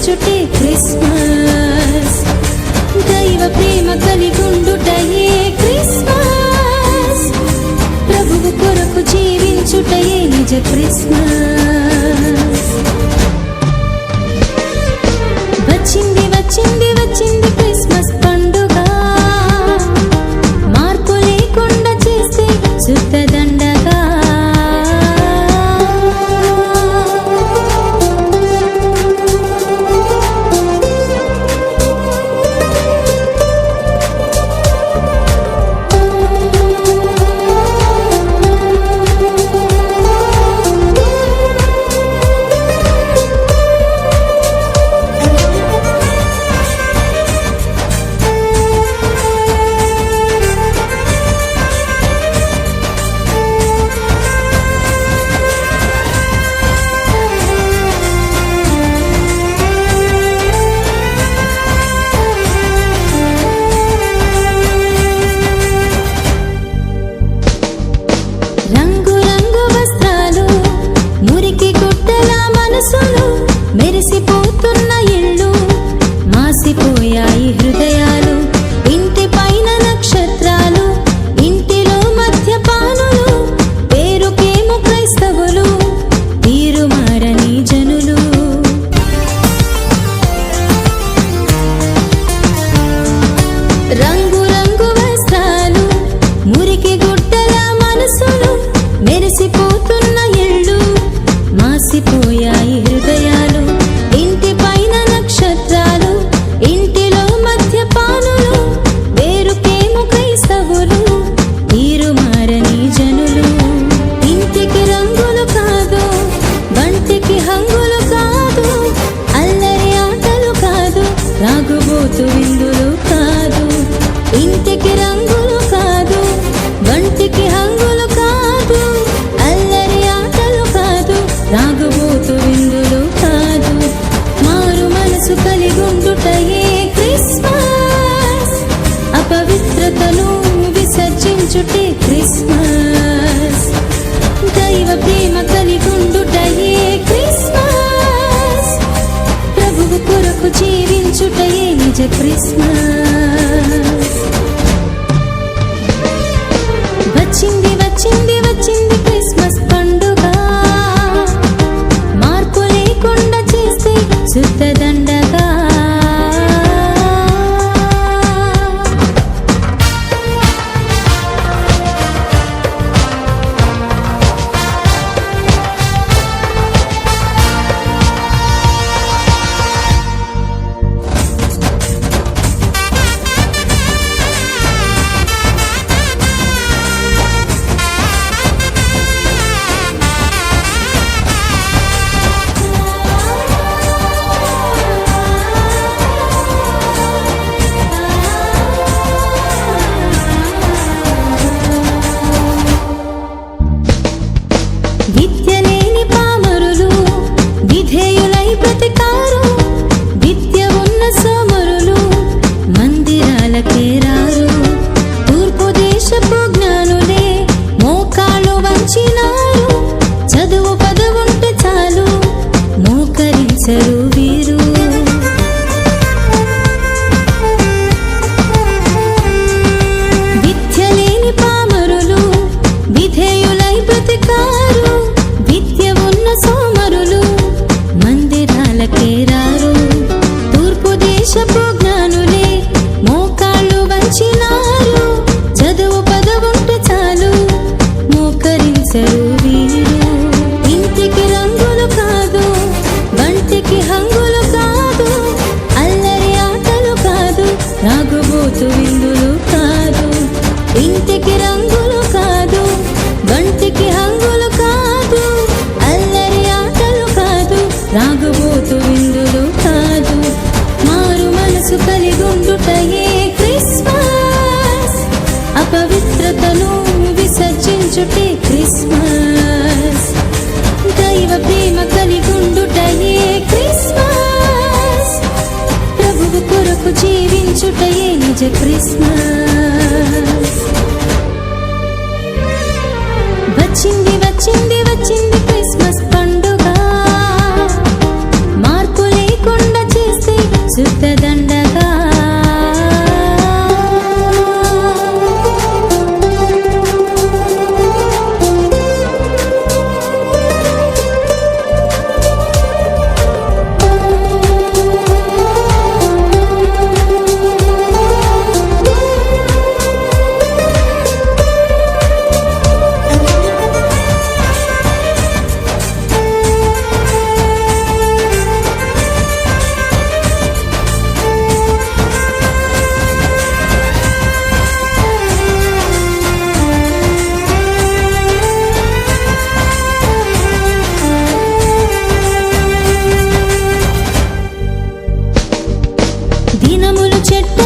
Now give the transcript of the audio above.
విసర్జించుటే Christmas. దైవ ప్రేమ కలిగుండుటయే Christmas. ప్రభువు కొరకు జీవించుటయే నిజ క్రిస్మస్. వచ్చింది వచ్చింది వచ్చింది క్రిస్మస్ పండుగ. మార్పు లేకుండా చేస్తే శుద్ధ దండగా. మెరిసిపోతున్న ఇళ్ళు, మాసిపోయాయి హృదయాలు. ఇంటి పైన నక్షత్రాలు, ఇంటిలో మద్యపానులు. పేరుకేమో క్రైస్తవులు, తీరు మారని జనులు. రంగు రంగు వస్త్రాలు, మురికి గుడ్డల మనసులు. మెరిసిపోతున్న ఇళ్ళు, మాసిపోయాయి హృదయాలు. ఇంటి పైన నక్షత్రాలు, ఇంటిలో మద్యపానులు. పేరుకేమో క్రైస్తవులు, తీరు మారని జనులు. ఇంటికి రంగులు కాదు, వంటికి హంగులు కాదు. అల్లరి ఆటలు కాదు, రాగుబోతు విందులు కాదు. ఇంటికి రంగులు కాదు, వంటికి హంగులు కాదు. అల్లరి ఆటలు కాదు, రాగుబోతు విందులు కాదు. మారు మనసు కలిగుండుటయే క్రిస్మస్. అపవిత్రతను విసర్జించుటే క్రిస్మస్. దైవ ప్రేమ కలిగుండుటయే క్రిస్మస్. ప్రభువు కొరకు జీవించుటయే నిజ క్రిస్మస్. వచ్చింది వచ్చింది వచ్చింది క్రిస్మస్ పండుగ. మార్పు లేకుండా చేస్తే శుద్ధ దండగా. విద్య లేని పామరులు విధేయులై బ్రతికారు. విద్య ఉన్న సోమరులు మందిరాలకే రారు. తూర్పు దేశపు జ్ఞానులే మోకాళ్ళు వంచినారు. చదువు పదవుంటే చాలు, మోకరించరు వీరు. విద్య లేని పామరులు విధేయులై బ్రతికారు. విద్య ఉన్న సోమరులు మందిరాలకే రారు. తూర్పు దేశపు జ్ఞానులే మోకాళ్ళు వంచినారు. చదువు పదవుంటే చాలు, మోకరించరు వీరు. ఇంటికి రంగులు కాదు, వంటికి హంగులు కాదు. అల్లరి ఆటలు కాదు, రాగుబోతు విందులు కాదు. ఇంటికి రంగులు కాదు, వంటికి హంగులు కాదు. అల్లరి ఆటలు కాదు, రాగుబోతు విందులు కాదు. మారు మనసు కలిగుండుటయే క్రిస్మస్. అపవిత్రతను విసర్జించుటే క్రిస్మస్. దైవ ప్రేమ కలిగుండుటయే క్రిస్మస్. ప్రభువు కొరకు జీవించుటయే నిజ క్రిస్మస్. వచ్చింది వచ్చింది వచ్చింది క్రిస్మస్ పండుగ. మార్పు లేకుండా శుద్ధదండగా దినములు చెట్టు